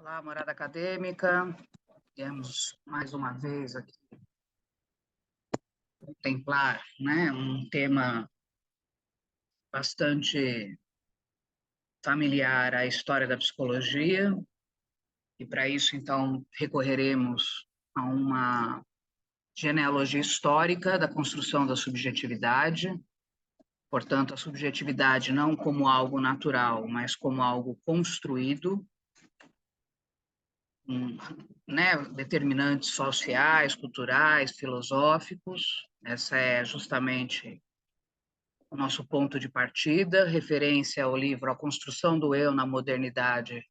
Olá, morada acadêmica. Viemos mais uma vez aqui contemplar, né, um tema bastante familiar à história da psicologia, e para isso, então, recorreremos a uma genealogia histórica da construção da subjetividade. Portanto, a subjetividade não como algo natural, mas como algo construído, né, determinantes sociais, culturais, filosóficos. Essa é justamente o nosso ponto de partida, referência ao livro A Construção do Eu na Modernidade,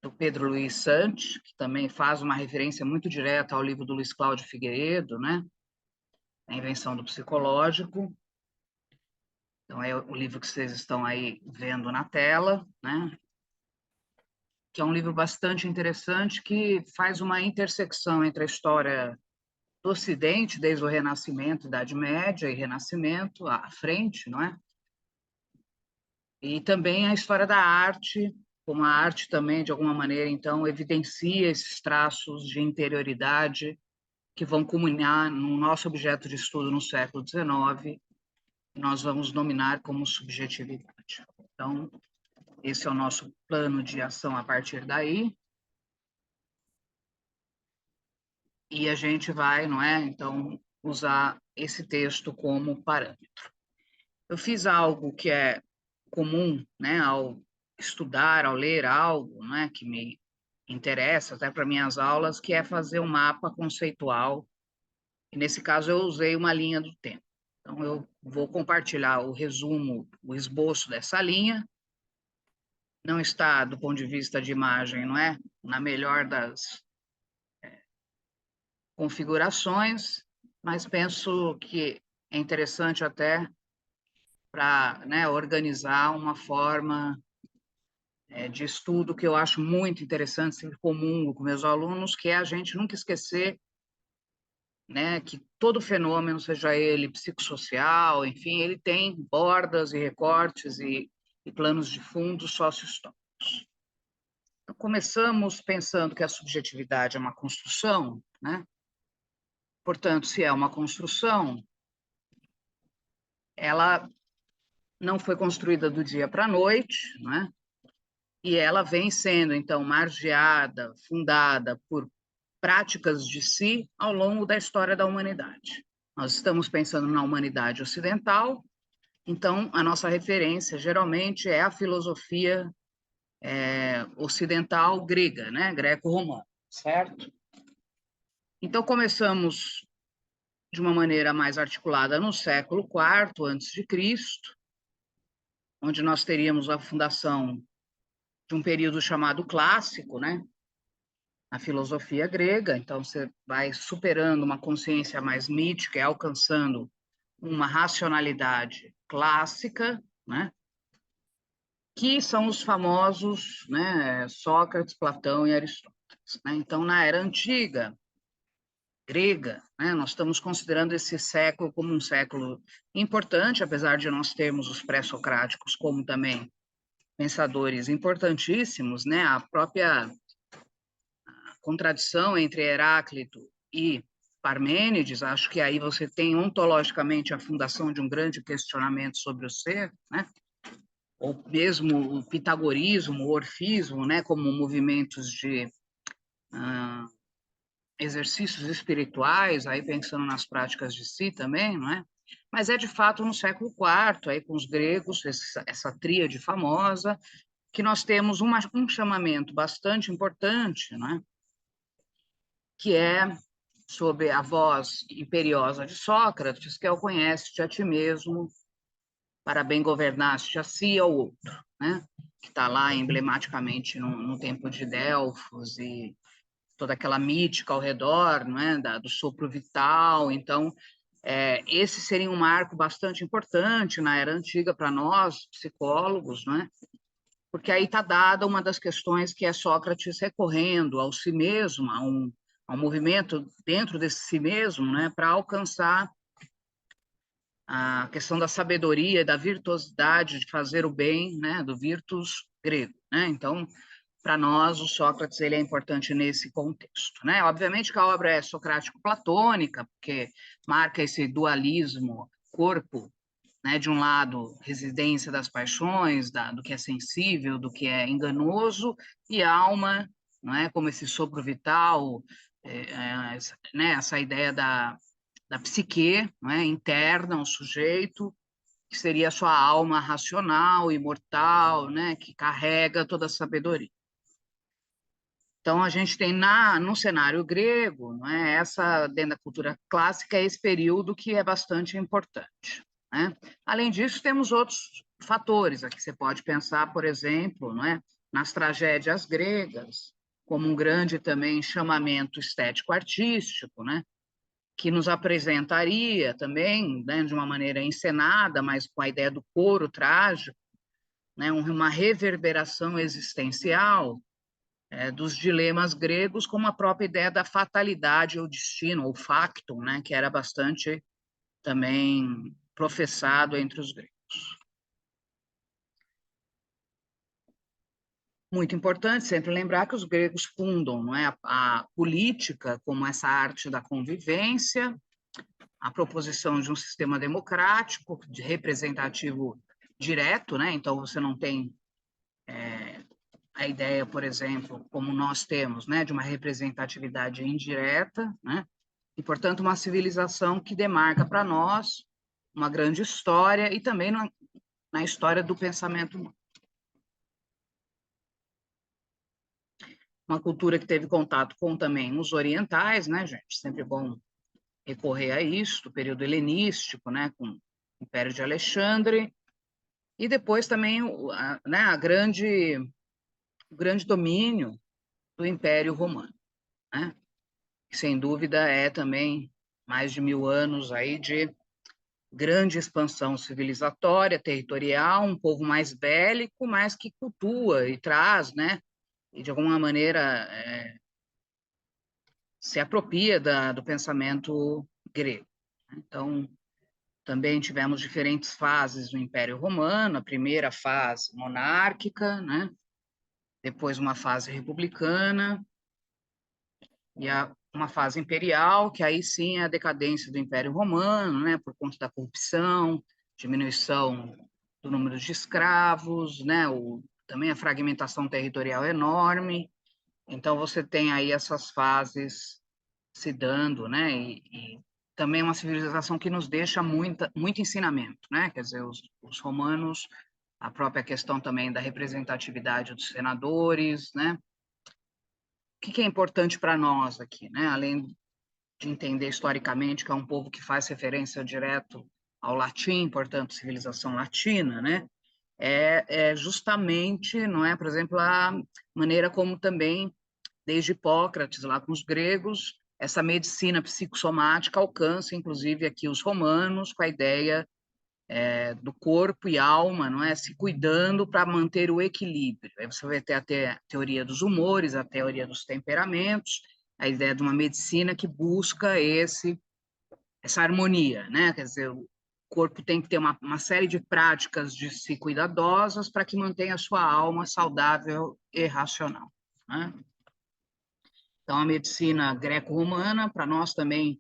do Pedro Luiz Santos, que também faz uma referência muito direta ao livro do Luiz Cláudio Figueiredo, né, A Invenção do Psicológico. Então, é o livro que vocês estão aí vendo na tela, né, que é um livro bastante interessante, que faz uma intersecção entre a história do Ocidente, desde o Renascimento, Idade Média e Renascimento, à frente, não é? E também a história da arte, como a arte também, de alguma maneira, então, evidencia esses traços de interioridade que vão culminar no nosso objeto de estudo no século XIX, que nós vamos nominar como subjetividade. Então, esse é o nosso plano de ação a partir daí. E a gente vai, não é, então, usar esse texto como parâmetro. Eu fiz algo que é comum, né, ao estudar, ao ler algo, né, que me interessa até para minhas aulas, que é fazer um mapa conceitual. E nesse caso eu usei uma linha do tempo. Então eu vou compartilhar o resumo, o esboço dessa linha. Não está do ponto de vista de imagem, não é, na melhor das configurações, mas penso que é interessante até para, né, organizar uma forma de estudo que eu acho muito interessante, sempre comungo com meus alunos, que é a gente nunca esquecer, né, que todo fenômeno, seja ele psicossocial, enfim, ele tem bordas e recortes e planos de fundo sócio-históricos. Então, começamos pensando que a subjetividade é uma construção, né? Portanto, se é uma construção, ela não foi construída do dia para a noite, né? E ela vem sendo, então, margeada, fundada por práticas de si ao longo da história da humanidade. Nós estamos pensando na humanidade ocidental, então a nossa referência geralmente é a filosofia ocidental grega, né, greco-romana, certo? Então começamos de uma maneira mais articulada no século IV a.C., onde nós teríamos a fundação de um período chamado clássico, né, na filosofia grega. Então você vai superando uma consciência mais mítica e alcançando uma racionalidade clássica, né, que são os famosos, né, Sócrates, Platão e Aristóteles, né? Então, na era antiga grega, né, nós estamos considerando esse século como um século importante, apesar de nós termos os pré-socráticos como também pensadores importantíssimos, né? A própria contradição entre Heráclito e Parmênides, acho que aí você tem ontologicamente a fundação de um grande questionamento sobre o ser, né? Ou mesmo o pitagorismo, o orfismo, né? Como movimentos de exercícios espirituais, aí pensando nas práticas de si também, não é? Mas é de fato no século IV, aí com os gregos, essa tríade famosa, que nós temos um chamamento bastante importante, né? Que é sob a voz imperiosa de Sócrates, que é o conhece-te a ti mesmo, para bem governaste a si e ao outro, né? Que está lá emblematicamente no tempo de Delfos e toda aquela mítica ao redor, não é? Do sopro vital. Então, esse seria um marco bastante importante na era antiga para nós, psicólogos, não é? Porque aí está dada uma das questões que é Sócrates recorrendo ao si mesmo, a um movimento dentro desse si mesmo, né, para alcançar a questão da sabedoria e da virtuosidade de fazer o bem, né, do virtus grego, né? Então, para nós, o Sócrates ele é importante nesse contexto, né? Obviamente que a obra é socrático-platônica, porque marca esse dualismo corpo, né? De um lado, residência das paixões, do que é sensível, do que é enganoso, e alma, não é? Como esse sopro vital, né? Essa ideia da psique, não é? Interna, um sujeito, que seria a sua alma racional, imortal, né? Que carrega toda a sabedoria. Então, a gente tem no cenário grego, não é? Essa, dentro da cultura clássica, esse período que é bastante importante, né? Além disso, temos outros fatores. Aqui você pode pensar, por exemplo, não é? Nas tragédias gregas, como um grande também chamamento estético-artístico, né? Que nos apresentaria também, né, de uma maneira encenada, mas com a ideia do coro trágico, né? Uma reverberação existencial, dos dilemas gregos, como a própria ideia da fatalidade ou destino, ou factum, né, que era bastante também professado entre os gregos. Muito importante sempre lembrar que os gregos fundam, não é, a política como essa arte da convivência, a proposição de um sistema democrático, de representativo direto, né, então você não tem a ideia, por exemplo, como nós temos, né, de uma representatividade indireta, né, e, portanto, uma civilização que demarca para nós uma grande história e também na história do pensamento humano. Uma cultura que teve contato com também os orientais, né, gente? Sempre bom recorrer a isso, o período helenístico, né, com o Império de Alexandre, e depois também né, o grande domínio do Império Romano, né? Que, sem dúvida, é também mais de 1000 anos aí de grande expansão civilizatória, territorial, um povo mais bélico, mas que cultua e traz, né, e de alguma maneira se apropria do pensamento grego. Então, também tivemos diferentes fases do Império Romano, a primeira fase monárquica, né, depois uma fase republicana, e uma fase imperial, que aí sim é a decadência do Império Romano, né, por conta da corrupção, diminuição do número de escravos, né, também a fragmentação territorial enorme. Então, você tem aí essas fases se dando, né, e também uma civilização que nos deixa muito ensinamento, né, quer dizer, os romanos, a própria questão também da representatividade dos senadores, né, o que é importante para nós aqui, né? Além de entender historicamente que é um povo que faz referência direto ao latim, portanto, civilização latina, né? É justamente, não é, por exemplo, a maneira como também, desde Hipócrates, lá com os gregos, essa medicina psicossomática alcança, inclusive, aqui os romanos, com a ideia do corpo e alma, não é, se cuidando para manter o equilíbrio. Aí você vai ter a teoria dos humores, a teoria dos temperamentos, a ideia de uma medicina que busca essa harmonia, né? Quer dizer, o corpo tem que ter uma série de práticas de si cuidadosas para que mantenha a sua alma saudável e racional, né? Então, a medicina greco-romana, para nós também,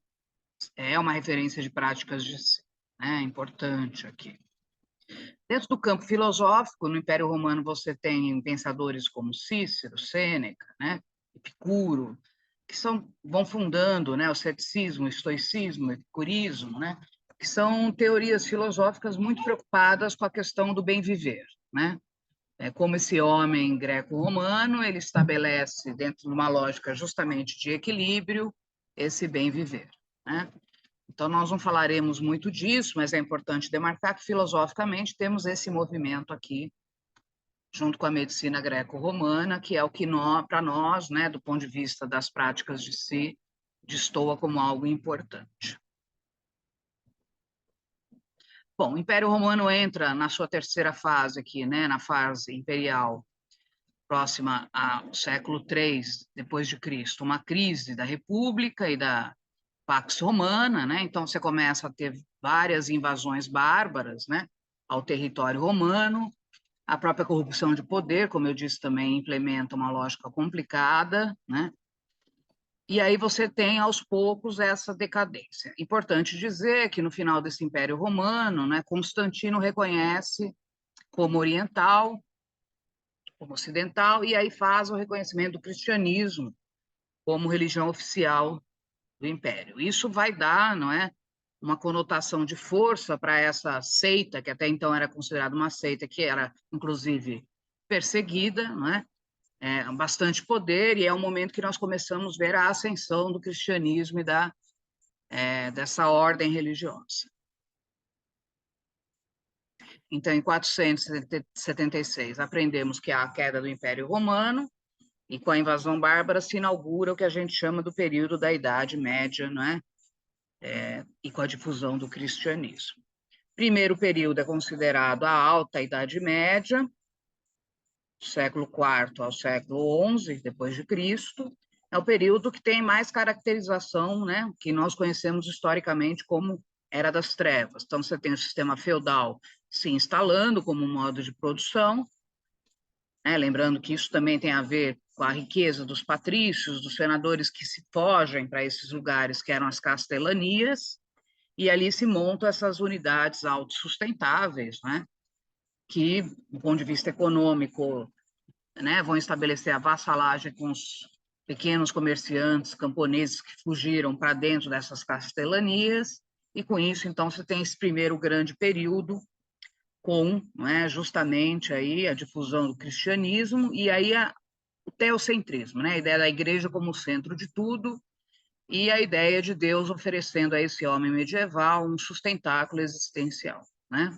é uma referência de práticas de si, né? Importante aqui. Dentro do campo filosófico, no Império Romano você tem pensadores como Cícero, Sêneca, né, Epicuro, que vão fundando, né, o ceticismo, o estoicismo, o epicurismo, né, que são teorias filosóficas muito preocupadas com a questão do bem viver, né? Como esse homem greco-romano, ele estabelece dentro de uma lógica justamente de equilíbrio esse bem viver, né? Então, nós não falaremos muito disso, mas é importante demarcar que, filosoficamente, temos esse movimento aqui, junto com a medicina greco-romana, que é o que, para nós, né, do ponto de vista das práticas de si, destoa como algo importante. Bom, o Império Romano entra na sua terceira fase aqui, né, na fase imperial, próxima ao século III depois de Cristo, uma crise da República e da Pax Romana, né? Então você começa a ter várias invasões bárbaras, né, ao território romano, A própria corrupção de poder, como eu disse, também implementa uma lógica complicada, né? E aí você tem, aos poucos, essa decadência. Importante dizer que, no final desse Império Romano, né, Constantino reconhece como oriental, como ocidental, e aí faz o reconhecimento do cristianismo como religião oficial do Império. Isso vai dar, não é, uma conotação de força para essa seita, que até então era considerada uma seita, que era, inclusive, perseguida, não é? Bastante poder, e é o momento que nós começamos a ver a ascensão do cristianismo e dessa ordem religiosa. Então, em 476, aprendemos que há a queda do Império Romano, e com a invasão bárbara se inaugura o que a gente chama do período da Idade Média, não é? E com a difusão do cristianismo. Primeiro período é considerado a Alta Idade Média, século IV ao século XI depois de Cristo. É o período que tem mais caracterização, né, que nós conhecemos historicamente como Era das Trevas. Então, você tem o sistema feudal se instalando como um modo de produção, né, lembrando que isso também tem a ver com a riqueza dos patrícios, dos senadores que se fogem para esses lugares que eram as castelanias, e ali se montam essas unidades autossustentáveis, né, que, do ponto de vista econômico, né, vão estabelecer a vassalagem com os pequenos comerciantes camponeses que fugiram para dentro dessas castelanias, e com isso, então, você tem esse primeiro grande período com, né, justamente aí a difusão do cristianismo e aí o teocentrismo, né, a ideia da igreja como centro de tudo e a ideia de Deus oferecendo a esse homem medieval um sustentáculo existencial, né?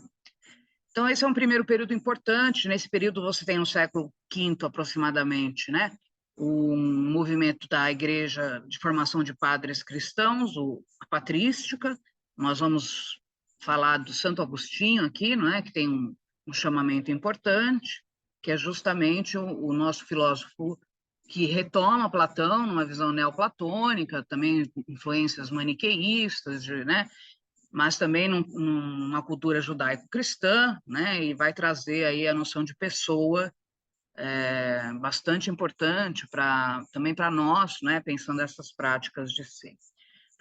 Então, esse é um primeiro período importante. Nesse período, você tem no século V, aproximadamente, né, um movimento da igreja de formação de padres cristãos, a patrística. Nós vamos falar do Santo Agostinho aqui, não é? Que tem um chamamento importante, que é justamente o nosso filósofo que retoma Platão numa visão neoplatônica, também influências maniqueístas, né? Mas também numa cultura judaico-cristã, né, e vai trazer aí a noção de pessoa bastante importante também para nós, né, pensando essas práticas de si.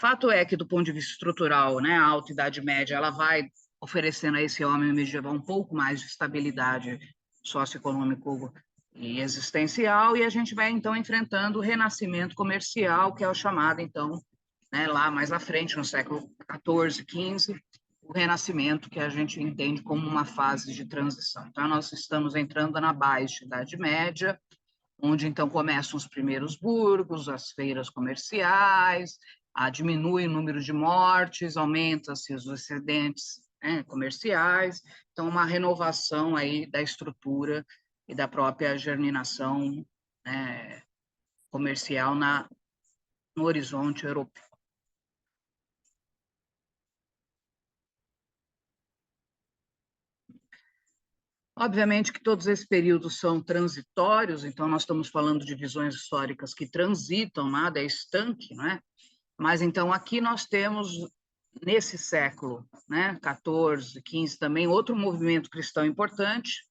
Fato é que, do ponto de vista estrutural, né, a Alta Idade Média ela vai oferecendo a esse homem medieval um pouco mais de estabilidade socioeconômico e existencial, e a gente vai, então, enfrentando o renascimento comercial, que é o chamado, então, né, lá mais à frente, no século XIV, XV, o Renascimento, que a gente entende como uma fase de transição. Então, nós estamos entrando na Baixa Idade Média, onde então começam os primeiros burgos, as feiras comerciais, diminui o número de mortes, aumenta-se os excedentes, né, comerciais, então uma renovação aí da estrutura e da própria germinação, né, comercial no horizonte europeu. Obviamente que todos esses períodos são transitórios, então nós estamos falando de visões históricas que transitam, nada é estanque, não é? Mas então aqui nós temos, nesse século, né, 14, 15 também, outro movimento cristão importante,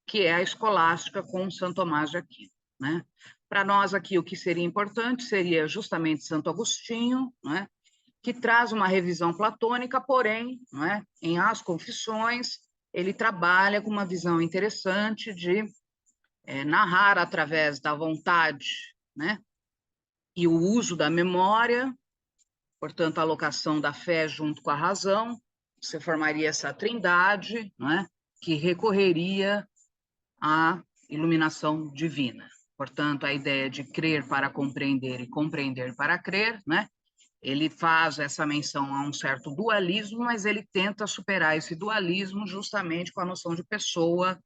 que é a escolástica com Santo Tomás de Aquino, né? Para nós aqui o que seria importante seria justamente Santo Agostinho, né, que traz uma revisão platônica, porém, não é, em As Confissões, ele trabalha com uma visão interessante de narrar através da vontade, né, e o uso da memória, portanto, a alocação da fé junto com a razão, você formaria essa trindade, não é, que recorreria à iluminação divina. Portanto, a ideia de crer para compreender e compreender para crer, né, ele faz essa menção a um certo dualismo, mas ele tenta superar esse dualismo justamente com a noção de pessoa.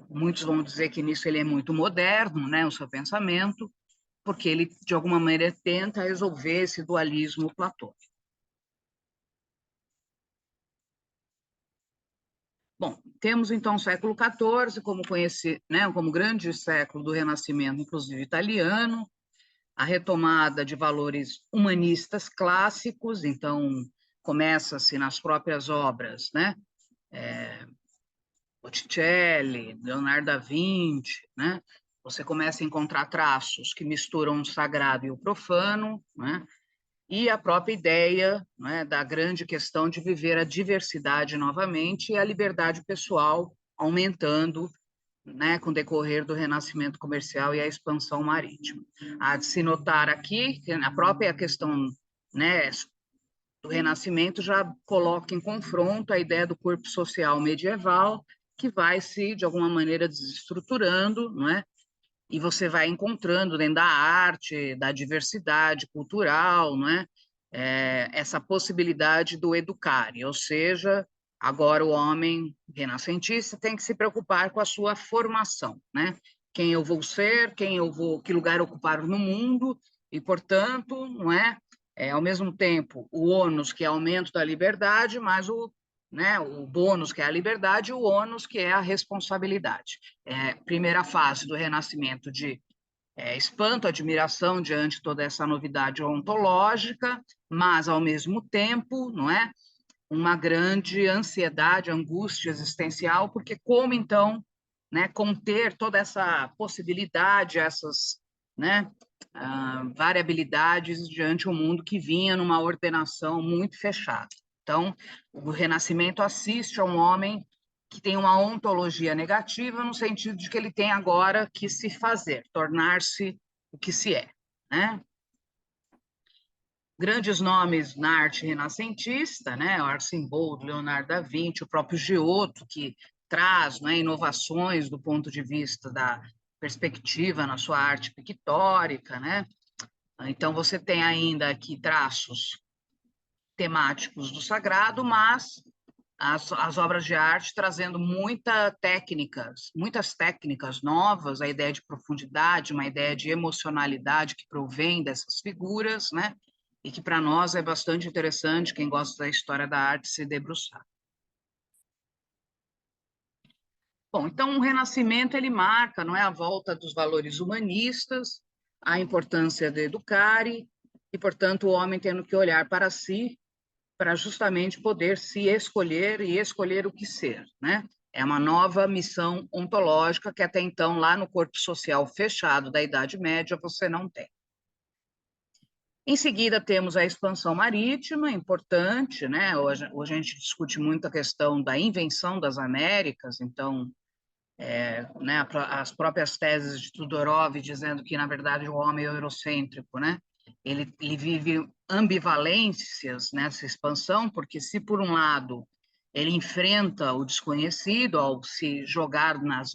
Muitos vão dizer que nisso ele é muito moderno, né, o seu pensamento, porque ele, de alguma maneira, tenta resolver esse dualismo platônico. Bom, temos então o século XIV como grande século do Renascimento, inclusive italiano, a retomada de valores humanistas clássicos, então começa-se nas próprias obras, né? Botticelli, Leonardo da Vinci, né? Você começa a encontrar traços que misturam o sagrado e o profano, né? E a própria ideia, né, da grande questão de viver a diversidade novamente e a liberdade pessoal aumentando, né, com o decorrer do renascimento comercial e a expansão marítima. Há de se notar aqui que a própria questão, né, do Renascimento já coloca em confronto a ideia do corpo social medieval, que vai se, de alguma maneira, desestruturando, não é? E você vai encontrando dentro da arte, da diversidade cultural, não é? Essa possibilidade do educare, ou seja, agora o homem renascentista tem que se preocupar com a sua formação, né? Quem eu vou ser, que lugar ocupar no mundo, e, portanto, não é? Ao mesmo tempo, o ônus, que é aumento da liberdade, mas o bônus, que é a liberdade, e o ônus, que é a responsabilidade. Primeira fase do Renascimento de espanto, admiração diante de toda essa novidade ontológica, mas, ao mesmo tempo, não é? Uma grande ansiedade, angústia existencial, porque como, então, né, conter toda essa possibilidade, essas, né, variabilidades diante de um mundo que vinha numa ordenação muito fechada. Então, o Renascimento assiste a um homem que tem uma ontologia negativa, no sentido de que ele tem agora que se fazer, tornar-se o que se é, né? Grandes nomes na arte renascentista, né? O Arcimboldo, Leonardo da Vinci, o próprio Giotto, que traz, né, inovações do ponto de vista da perspectiva na sua arte pictórica, né? Então, você tem ainda aqui traços temáticos do sagrado, mas as obras de arte trazendo muitas técnicas novas, a ideia de profundidade, uma ideia de emocionalidade que provém dessas figuras, né? E que para nós é bastante interessante, quem gosta da história da arte, se debruçar. Bom, então o Renascimento ele marca, não é, a volta dos valores humanistas, a importância de educare e, portanto, o homem tendo que olhar para si para justamente poder se escolher e escolher o que ser, né? É uma nova missão ontológica que até então, lá no corpo social fechado da Idade Média, você não tem. Em seguida, temos a expansão marítima, importante, né? Hoje a gente discute muito a questão da invenção das Américas, então, né, as próprias teses de Tudorov dizendo que, na verdade, o homem é eurocêntrico, né? Ele vive ambivalências nessa expansão, porque se, por um lado, ele enfrenta o desconhecido ao se jogar nas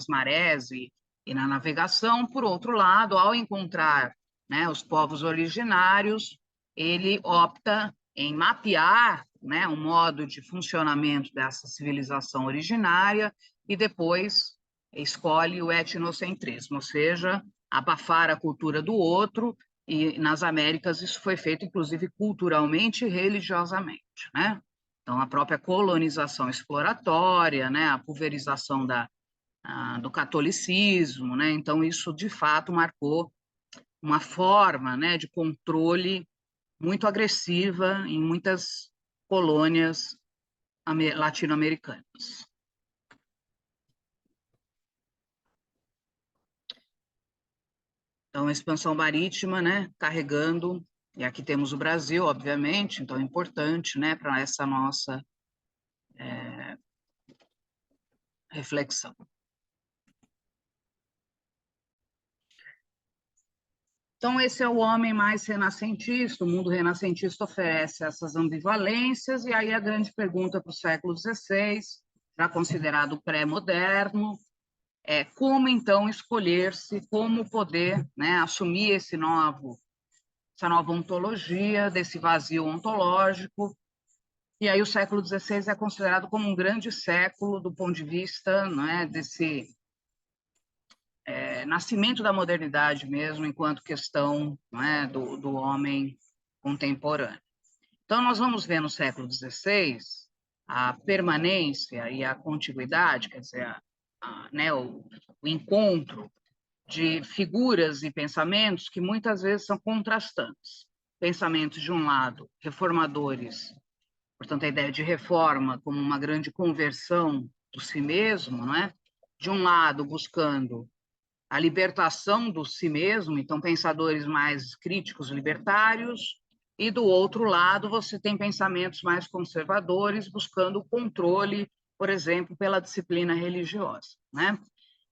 marés e na navegação, por outro lado, ao encontrar, né, os povos originários, ele opta em mapear, né, um modo de funcionamento dessa civilização originária e depois escolhe o etnocentrismo, ou seja, abafar a cultura do outro, e nas Américas isso foi feito, inclusive, culturalmente e religiosamente, né? Então, a própria colonização exploratória, né, a pulverização do catolicismo, né? Então, isso, de fato, marcou uma forma, né, de controle muito agressiva em muitas colônias latino-americanas. Então, a expansão marítima, né, carregando, e aqui temos o Brasil, obviamente, então é importante, né, para essa nossa reflexão. Então, esse é o homem mais renascentista, o mundo renascentista oferece essas ambivalências, e aí a grande pergunta para o século XVI, já considerado pré-moderno, é como, então, escolher-se, como poder, né, assumir essa nova ontologia, desse vazio ontológico. E aí o século XVI é considerado como um grande século do ponto de vista, não é, desse nascimento da modernidade mesmo, enquanto questão, não é, do homem contemporâneo. Então, nós vamos ver no século XVI a permanência e a contiguidade, quer dizer, né, o encontro de figuras e pensamentos que muitas vezes são contrastantes. Pensamentos, de um lado, reformadores, portanto, a ideia de reforma como uma grande conversão do si mesmo, não é? De um lado, buscando a libertação do si mesmo, então pensadores mais críticos, libertários, e do outro lado você tem pensamentos mais conservadores, buscando o controle, por exemplo, pela disciplina religiosa, né?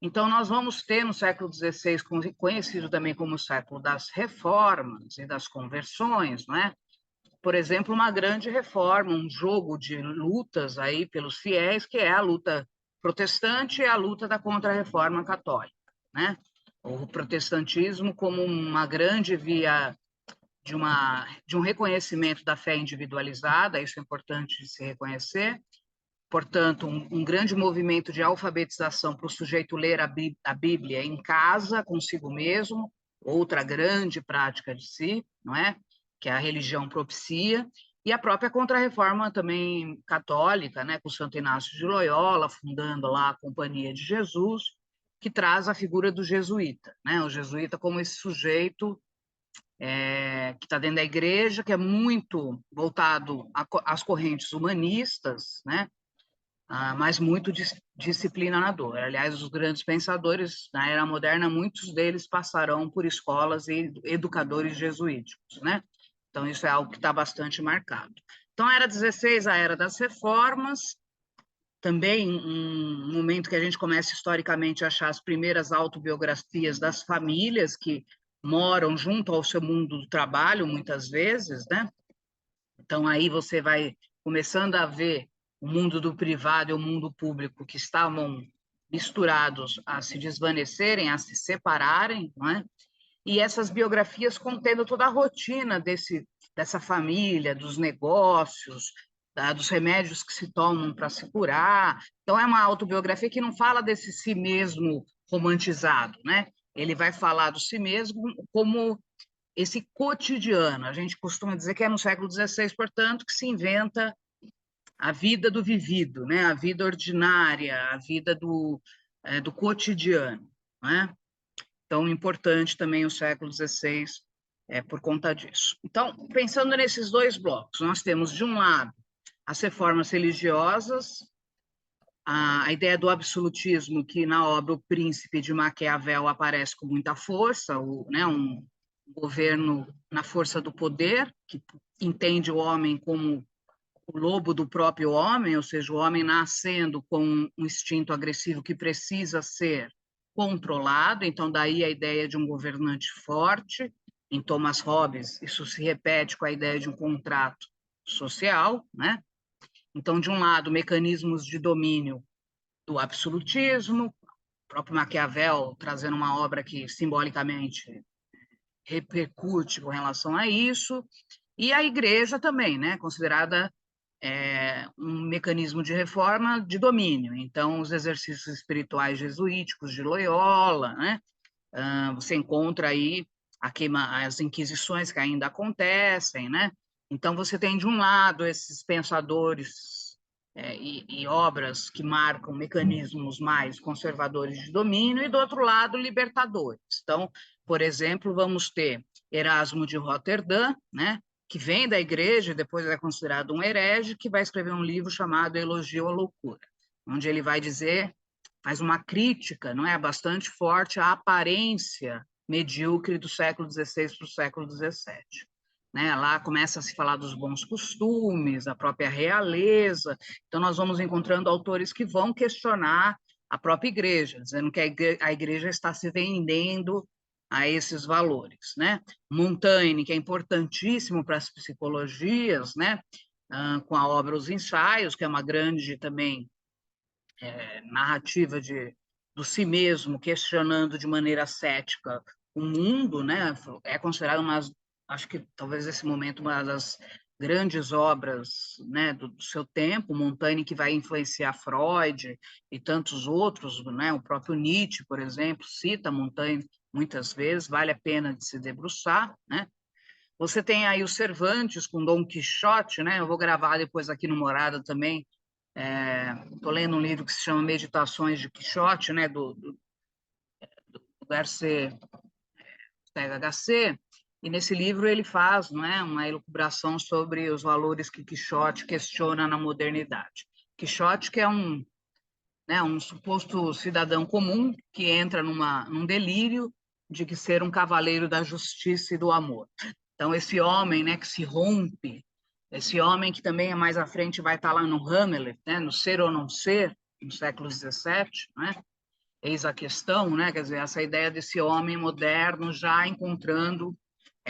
Então, nós vamos ter no século XVI, conhecido também como o século das reformas e das conversões, né? Por exemplo, uma grande reforma, um jogo de lutas aí pelos fiéis, que é a luta protestante e a luta da contra-reforma católica, né? O protestantismo como uma grande via de um reconhecimento da fé individualizada, isso é importante de se reconhecer, portanto, um grande movimento de alfabetização para o sujeito ler a Bíblia em casa, consigo mesmo, outra grande prática de si, não é? Que a religião propicia, e a própria Contra-Reforma também católica, né? Com Santo Inácio de Loyola, fundando lá a Companhia de Jesus, que traz a figura do jesuíta, né? O jesuíta como esse sujeito que está dentro da igreja, que é muito voltado às correntes humanistas, né? Mas muito disciplinador. Aliás, os grandes pensadores na era moderna, muitos deles passarão por escolas e educadores jesuíticos, né? Então, isso é algo que está bastante marcado. Então, a era 16, a era das reformas, também um momento que a gente começa historicamente a achar as primeiras autobiografias das famílias que moram junto ao seu mundo do trabalho, muitas vezes, né? Então, aí você vai começando a ver o mundo do privado e o mundo público que estavam misturados a se desvanecerem, a se separarem, não é? E essas biografias contendo toda a rotina dessa família, dos negócios, dos remédios que se tomam para se curar. Então, é uma autobiografia que não fala desse si mesmo romantizado, né? Ele vai falar do si mesmo como esse cotidiano. A gente costuma dizer que é no século XVI, portanto, que se inventa a vida do vivido, né? A vida ordinária, a vida do cotidiano, né? Então, importante também o século XVI por conta disso. Então, pensando nesses dois blocos, nós temos, de um lado, as reformas religiosas, a ideia do absolutismo, que na obra O Príncipe de Maquiavel aparece com muita força, né, um governo na força do poder, que entende o homem como o lobo do próprio homem, ou seja, o homem nascendo com um instinto agressivo que precisa ser controlado, então daí a ideia de um governante forte. Em Thomas Hobbes, isso se repete com a ideia de um contrato social, né? Então, de um lado, mecanismos de domínio do absolutismo, o próprio Maquiavel trazendo uma obra que simbolicamente repercute com relação a isso, e a igreja também, né, considerada um mecanismo de reforma de domínio. Então, os exercícios espirituais jesuíticos de Loyola, né, você encontra aí as inquisições que ainda acontecem, né? Então, você tem, de um lado, esses pensadores e obras que marcam mecanismos mais conservadores de domínio, e, do outro lado, libertadores. Então, por exemplo, vamos ter Erasmo de Roterdã, né? Que vem da igreja e depois é considerado um herege, que vai escrever um livro chamado Elogio à Loucura, onde ele vai dizer, faz uma crítica, não é, bastante forte à aparência medíocre do século XVI para o século XVII. Né? Lá começa a se falar dos bons costumes, a própria realeza. Então, nós vamos encontrando autores que vão questionar a própria igreja, dizendo que a igreja está se vendendo a esses valores, né? Montaigne, que é importantíssimo para as psicologias, né? Com a obra Os Ensaios, que é uma grande também narrativa do si mesmo, questionando de maneira cética o mundo, né? É considerado acho que talvez esse momento uma das grandes obras, né, do seu tempo. Montaigne, que vai influenciar Freud e tantos outros, né? O próprio Nietzsche, por exemplo, cita Montaigne muitas vezes, vale a pena de se debruçar, né? Você tem aí o Cervantes com Dom Quixote, né? Eu vou gravar depois aqui no Morada também. Estou lendo um livro que se chama Meditações de Quixote, né? Do Garcia HC, e nesse livro ele faz, não é, uma elucubração sobre os valores que Quixote questiona na modernidade. Quixote, que é um né, um suposto cidadão comum que entra num delírio de que ser um cavaleiro da justiça e do amor. Então, esse homem, né, que se rompe, esse homem que também mais à frente vai estar lá no Hamlet, né, no Ser ou Não Ser, no século XVII, né, eis a questão, né, quer dizer, essa ideia desse homem moderno já encontrando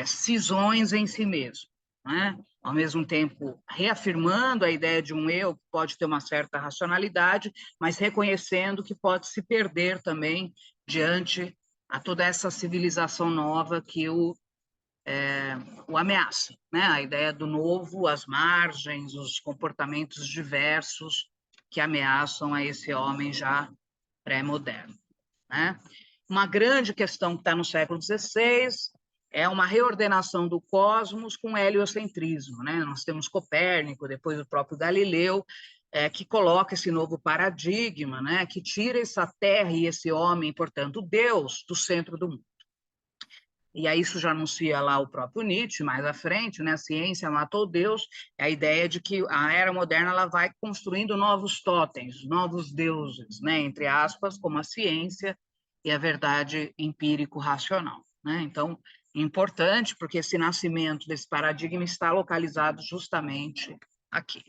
cisões em si mesmo, né? Ao mesmo tempo reafirmando a ideia de um eu que pode ter uma certa racionalidade, mas reconhecendo que pode se perder também diante a toda essa civilização nova que o ameaça, né? A ideia do novo, as margens, os comportamentos diversos que ameaçam a esse homem já pré-moderno, né? Uma grande questão que está no século XVI é uma reordenação do cosmos com heliocentrismo, né? Nós temos Copérnico, depois o próprio Galileu, que coloca esse novo paradigma, né? Que tira essa terra e esse homem, portanto, Deus, do centro do mundo. E aí isso já anuncia lá o próprio Nietzsche, mais à frente, né? A ciência matou Deus, é a ideia de que a era moderna ela vai construindo novos totens, novos deuses, né? Entre aspas, como a ciência e a verdade empírico-racional, né? Então, importante, porque esse nascimento desse paradigma está localizado justamente aqui.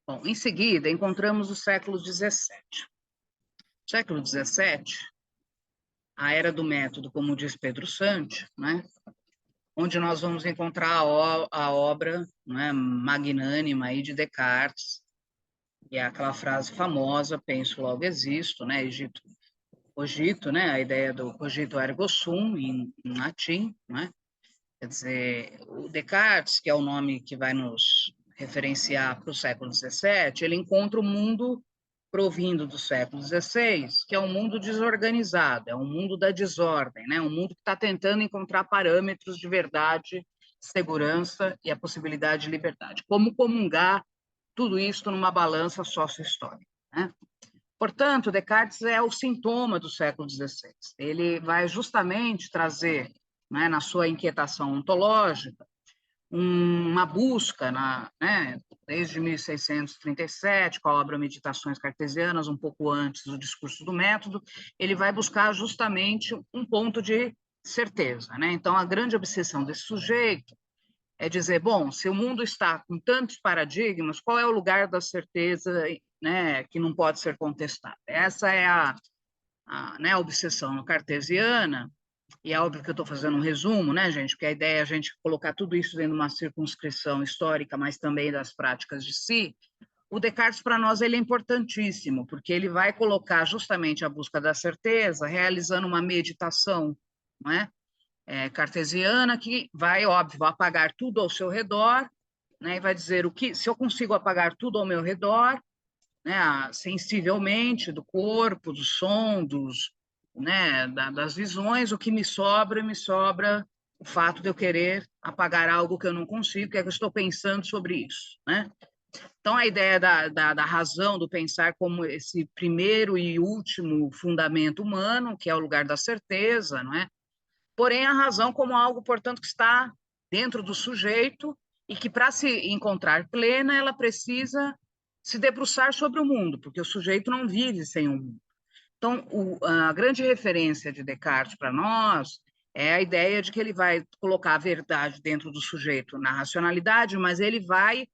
Bom, em seguida, encontramos o século XVII. Século XVII, a era do método, como diz Pedro Santi, né? Onde nós vamos encontrar a obra, né, magnânima aí de Descartes, e é aquela frase famosa, penso, logo existo, né, cogito, né, a ideia do cogito ergo sum, em latim, né, quer dizer, o Descartes, que é o nome que vai nos referenciar para o século XVII, ele encontra o mundo provindo do século XVI, que é um mundo desorganizado, é um mundo da desordem, né? Um mundo que está tentando encontrar parâmetros de verdade, segurança e a possibilidade de liberdade. Como comungar tudo isso numa balança sócio-histórica, né? Portanto, Descartes é o sintoma do século XVI. Ele vai justamente trazer, né, na sua inquietação ontológica, uma busca, né, desde 1637, com a obra Meditações Cartesianas, um pouco antes do Discurso do Método, ele vai buscar justamente um ponto de certeza, né? Então, a grande obsessão desse sujeito é dizer, bom, se o mundo está com tantos paradigmas, qual é o lugar da certeza, né, que não pode ser contestada? Essa é né, a obsessão cartesiana. E é óbvio que eu estou fazendo um resumo, né, gente? Porque a ideia é a gente colocar tudo isso dentro de uma circunscrição histórica, mas também das práticas de si. O Descartes, para nós, ele é importantíssimo, porque ele vai colocar justamente a busca da certeza, realizando uma meditação, não é? Cartesiana, que vai, óbvio, apagar tudo ao seu redor, né, e vai dizer o que, se eu consigo apagar tudo ao meu redor, né, sensivelmente, do corpo, do som, né, das visões, o que me sobra o fato de eu querer apagar algo que eu não consigo, que é que eu estou pensando sobre isso, né? Então, a ideia da razão, do pensar como esse primeiro e último fundamento humano, que é o lugar da certeza, não é? Porém, a razão como algo, portanto, que está dentro do sujeito e que, para se encontrar plena, ela precisa se debruçar sobre o mundo, porque o sujeito não vive sem o mundo. Então, a grande referência de Descartes para nós é a ideia de que ele vai colocar a verdade dentro do sujeito na racionalidade, mas ele vai,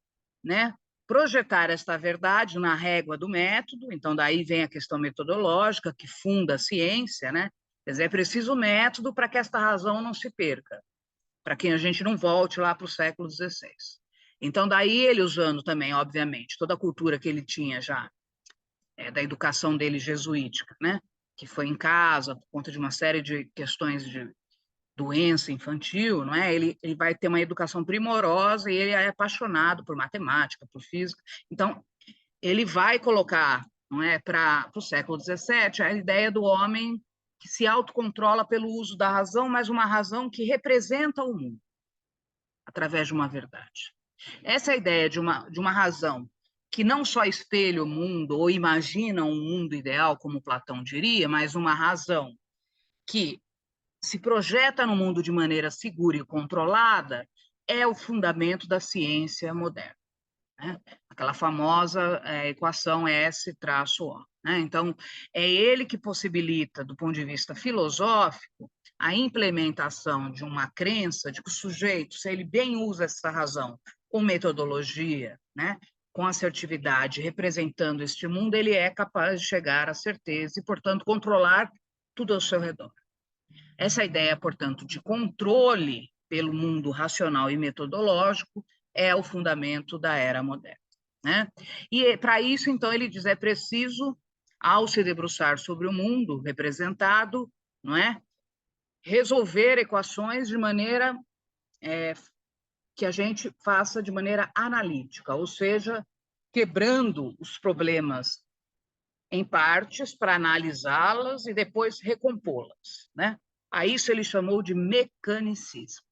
né, projetar esta verdade na régua do método. Então, daí vem a questão metodológica que funda a ciência, né? Quer dizer, é preciso método para que esta razão não se perca, para que a gente não volte lá para o século XVI. Então, daí ele usando também, obviamente, toda a cultura que ele tinha já, da educação dele jesuítica, né? Que foi em casa, por conta de uma série de questões de doença infantil, não é? Ele vai ter uma educação primorosa e ele é apaixonado por matemática, por física. Então, ele vai colocar, não é, para o século XVII, a ideia do homem que se autocontrola pelo uso da razão, mas uma razão que representa o mundo através de uma verdade. Essa é a ideia de uma razão que não só espelha o mundo ou imagina um mundo ideal, como Platão diria, mas uma razão que se projeta no mundo de maneira segura e controlada, é o fundamento da ciência moderna, né? Aquela famosa equação S-O. Né? Então, é ele que possibilita, do ponto de vista filosófico, a implementação de uma crença de que o sujeito, se ele bem usa essa razão com metodologia, né, com assertividade, representando este mundo, ele é capaz de chegar à certeza e, portanto, controlar tudo ao seu redor. Essa ideia, portanto, de controle pelo mundo racional e metodológico é o fundamento da era moderna, né? E para isso, então, ele diz, é preciso, ao se debruçar sobre o mundo representado, não é? Resolver equações de maneira que a gente faça de maneira analítica, ou seja, quebrando os problemas em partes para analisá-las e depois recompô-las, né? A isso ele chamou de mecanicismo,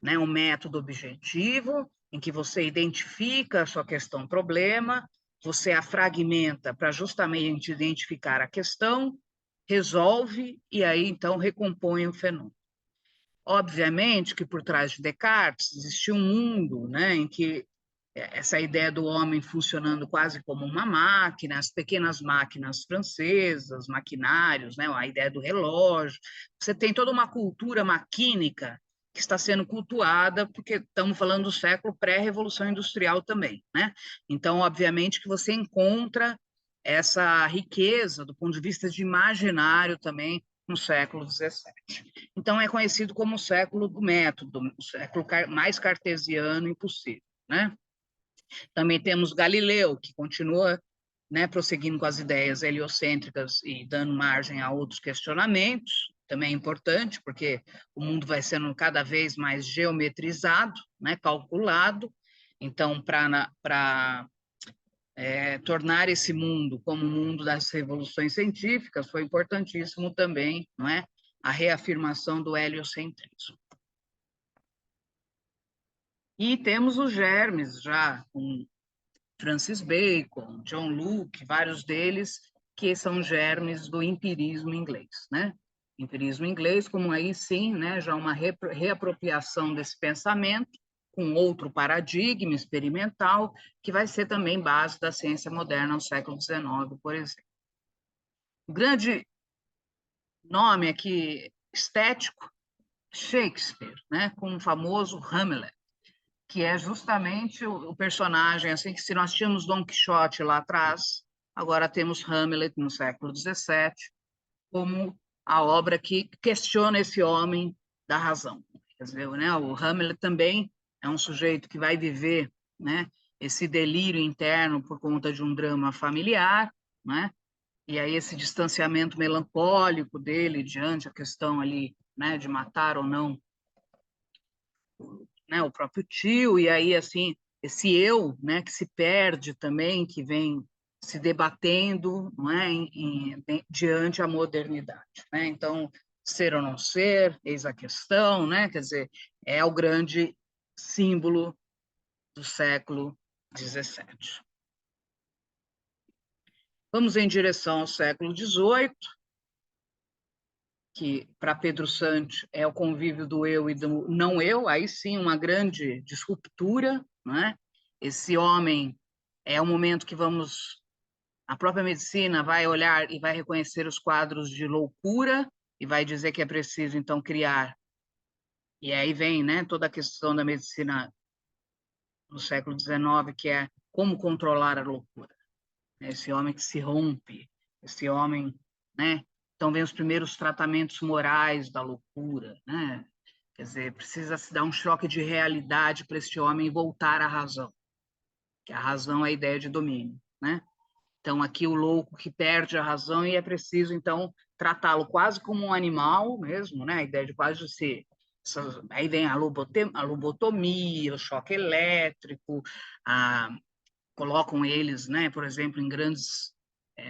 né? Um método objetivo em que você identifica a sua questão problema, você a fragmenta para justamente identificar a questão, resolve e aí então recompõe o fenômeno. Obviamente que por trás de Descartes existia um mundo, né, em que essa ideia do homem funcionando quase como uma máquina, as pequenas máquinas francesas, maquinários, né, a ideia do relógio. Você tem toda uma cultura maquínica que está sendo cultuada, porque estamos falando do século pré-revolução industrial também, né? Então, obviamente que você encontra essa riqueza do ponto de vista de imaginário também no século XVII. Então, é conhecido como o século do método, o século mais cartesiano impossível, né? Também temos Galileu, que continua, né, prosseguindo com as ideias heliocêntricas e dando margem a outros questionamentos, também é importante, porque o mundo vai sendo cada vez mais geometrizado, né, calculado. Então, para tornar esse mundo como o mundo das revoluções científicas, foi importantíssimo também, não é, a reafirmação do heliocentrismo. E temos os germes já, com Francis Bacon, John Locke, vários deles que são germes do empirismo inglês, né? Empirismo inglês, como aí sim, né, já uma reapropriação desse pensamento com outro paradigma experimental, que vai ser também base da ciência moderna no século XIX, por exemplo. O grande nome aqui estético, Shakespeare, né, com o famoso Hamlet, que é justamente o personagem, assim, que se nós tínhamos Dom Quixote lá atrás, agora temos Hamlet no século XVII, como a obra que questiona esse homem da razão. Quer dizer, né, o Hamlet também é um sujeito que vai viver, né, esse delírio interno por conta de um drama familiar, né, e aí esse distanciamento melancólico dele diante a questão ali, né, de matar ou não, né, o próprio tio, e aí, assim, esse eu, né, que se perde também, que vem se debatendo, não é, diante a modernidade, né? Então, ser ou não ser, eis a questão, né? Quer dizer, é o grande símbolo do século XVII. Vamos em direção ao século XVIII, que para Pedro Santi é o convívio do eu e do não eu, aí sim uma grande disruptura, não é? Esse homem é o momento que a própria medicina vai olhar e vai reconhecer os quadros de loucura e vai dizer que é preciso então criar. E aí vem, né, toda a questão da medicina no século XIX, que é como controlar a loucura. Esse homem que se rompe, esse homem, né? Então vem os primeiros tratamentos morais da loucura, né? Quer dizer, precisa se dar um choque de realidade para este homem voltar à razão, que a razão é a ideia de domínio, né? Então aqui o louco que perde a razão e é preciso então tratá-lo quase como um animal mesmo, né? A ideia de quase ser aí vem a lobotomia, o choque elétrico, colocam eles, né, por exemplo, em grandes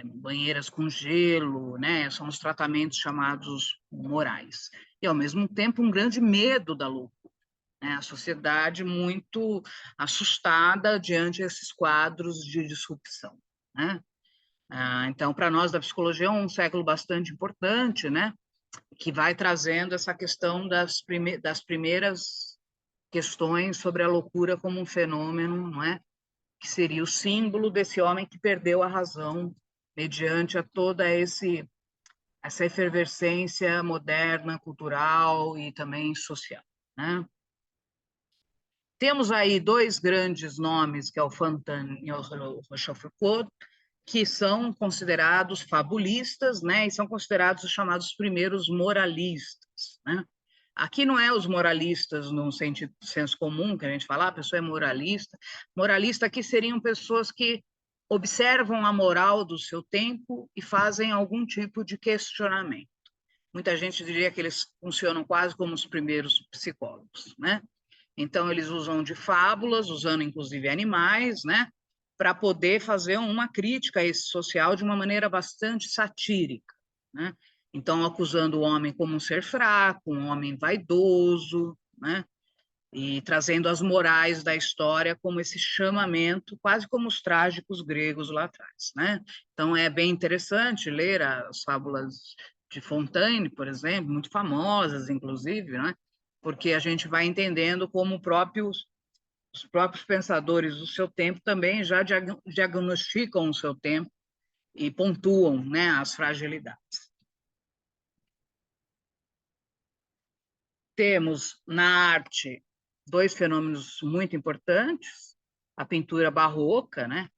banheiras com gelo, né, são os tratamentos chamados morais. E, ao mesmo tempo, um grande medo da loucura, né? A sociedade muito assustada diante desses quadros de disrupção, né? Então, para nós da psicologia é um século bastante importante, né? Que vai trazendo essa questão das primeiras questões sobre a loucura como um fenômeno, não é? Que seria o símbolo desse homem que perdeu a razão mediante a toda essa efervescência moderna, cultural e também social, né? Temos aí dois grandes nomes, que é o Fontaine e o Rochefoucauld, que são considerados fabulistas, né? E são considerados os chamados primeiros moralistas, né? Aqui não é os moralistas no sentido senso comum, que a gente fala, a pessoa é moralista. Moralista aqui seriam pessoas que observam a moral do seu tempo e fazem algum tipo de questionamento. Muita gente diria que eles funcionam quase como os primeiros psicólogos, né? Então, eles usam de fábulas, usando inclusive animais, né? Para poder fazer uma crítica a esse social de uma maneira bastante satírica, né? Então, acusando o homem como um ser fraco, um homem vaidoso, né? E trazendo as morais da história como esse chamamento, quase como os trágicos gregos lá atrás, né? Então, é bem interessante ler as fábulas de Fontaine, por exemplo, muito famosas, inclusive, né? Porque a gente vai entendendo como os próprios pensadores do seu tempo também já diagnosticam o seu tempo e pontuam, né, as fragilidades. Temos na arte dois fenômenos muito importantes, a pintura barroca, né,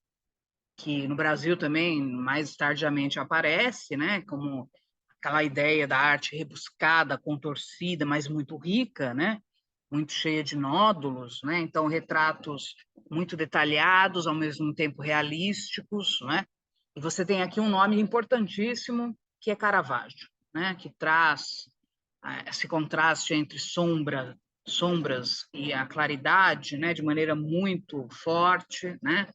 que no Brasil também mais tardiamente aparece, né, como aquela ideia da arte rebuscada, contorcida, mas muito rica, né, muito cheia de nódulos, né, então retratos muito detalhados, ao mesmo tempo realísticos, né, e você tem aqui um nome importantíssimo, que é Caravaggio, né, que traz esse contraste entre sombras e a claridade, né, de maneira muito forte, né,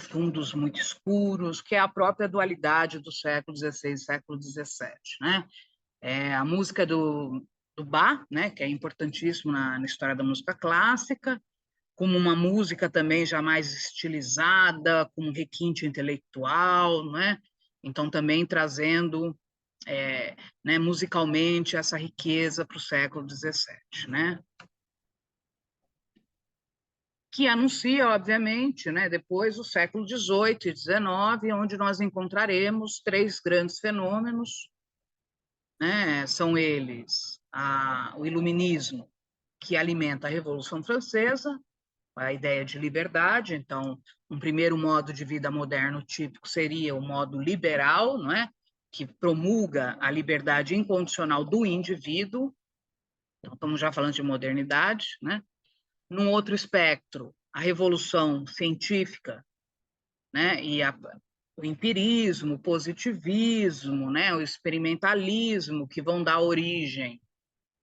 fundos muito escuros, que é a própria dualidade do século XVI e século XVII, né? A música do Bach, né, que é importantíssimo na história da música clássica, como uma música também já mais estilizada, com um requinte intelectual, né? Então também trazendo né, musicalmente essa riqueza para o século XVII, né? Que anuncia, obviamente, né, depois o século XVIII e XIX, onde nós encontraremos três grandes fenômenos, né? São eles o iluminismo, que alimenta a Revolução Francesa, a ideia de liberdade. Então, um primeiro modo de vida moderno típico seria o modo liberal, não é? Que promulga a liberdade incondicional do indivíduo. Então, estamos já falando de modernidade, né? Num outro espectro, a revolução científica, né? E o empirismo, o positivismo, né? O experimentalismo, que vão dar origem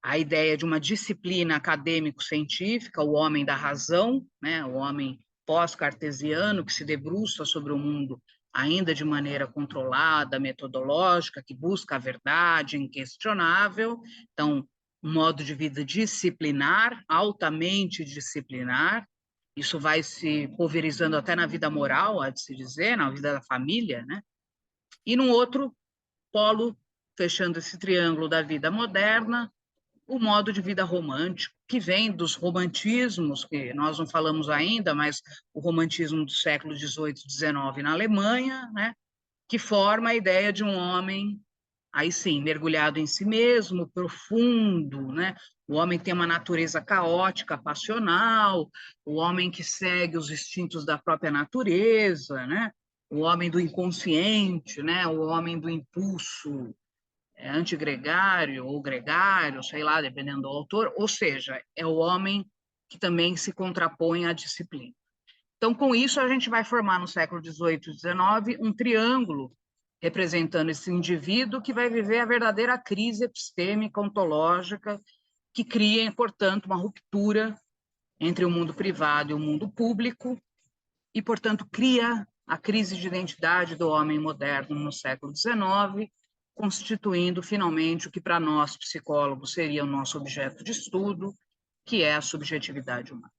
à ideia de uma disciplina acadêmico-científica, o homem da razão, né? O homem pós-cartesiano, que se debruça sobre o mundo ainda de maneira controlada, metodológica, que busca a verdade inquestionável. Então, um modo de vida disciplinar, altamente disciplinar. Isso vai se pulverizando até na vida moral, há de se dizer, na vida da família, né? E num outro polo, fechando esse triângulo da vida moderna, o modo de vida romântico, que vem dos romantismos, que nós não falamos ainda, mas o romantismo do século XVIII e XIX na Alemanha, né? Que forma a ideia de um homem, aí sim, mergulhado em si mesmo, profundo, né? O homem tem uma natureza caótica, passional, o homem que segue os instintos da própria natureza, né? O homem do inconsciente, né? O homem do impulso antigregário ou gregário, sei lá, dependendo do autor, ou seja, é o homem que também se contrapõe à disciplina. Então, com isso, a gente vai formar no século XVIII e XIX um triângulo representando esse indivíduo que vai viver a verdadeira crise epistêmica, ontológica, que cria, portanto, uma ruptura entre o mundo privado e o mundo público, e, portanto, cria a crise de identidade do homem moderno no século XIX, constituindo, finalmente, o que para nós, psicólogos, seria o nosso objeto de estudo, que é a subjetividade humana.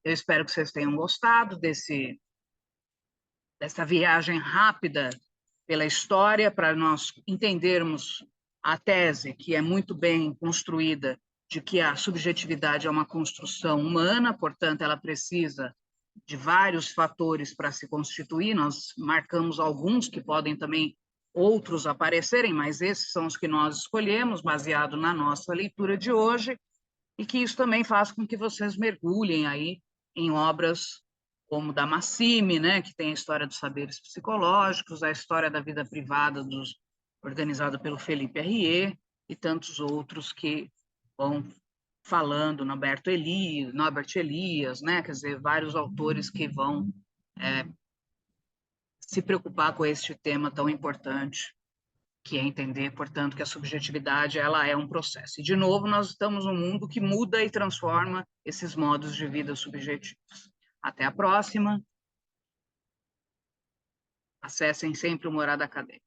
Eu espero que vocês tenham gostado dessa viagem rápida pela história, para nós entendermos a tese, que é muito bem construída, de que a subjetividade é uma construção humana, portanto, ela precisa de vários fatores para se constituir. Nós marcamos alguns que podem também outros aparecerem, mas esses são os que nós escolhemos, baseado na nossa leitura de hoje, e que isso também faz com que vocês mergulhem aí em obras como da Massime, né, que tem a história dos saberes psicológicos, a história da vida privada organizada pelo Felipe Herrier, e tantos outros que vão falando, Norbert Elias, né, quer dizer, vários autores que vão se preocupar com este tema tão importante, que é entender, portanto, que a subjetividade ela é um processo. E, de novo, nós estamos num mundo que muda e transforma esses modos de vida subjetivos. Até a próxima. Acessem sempre o Morada Acadêmica.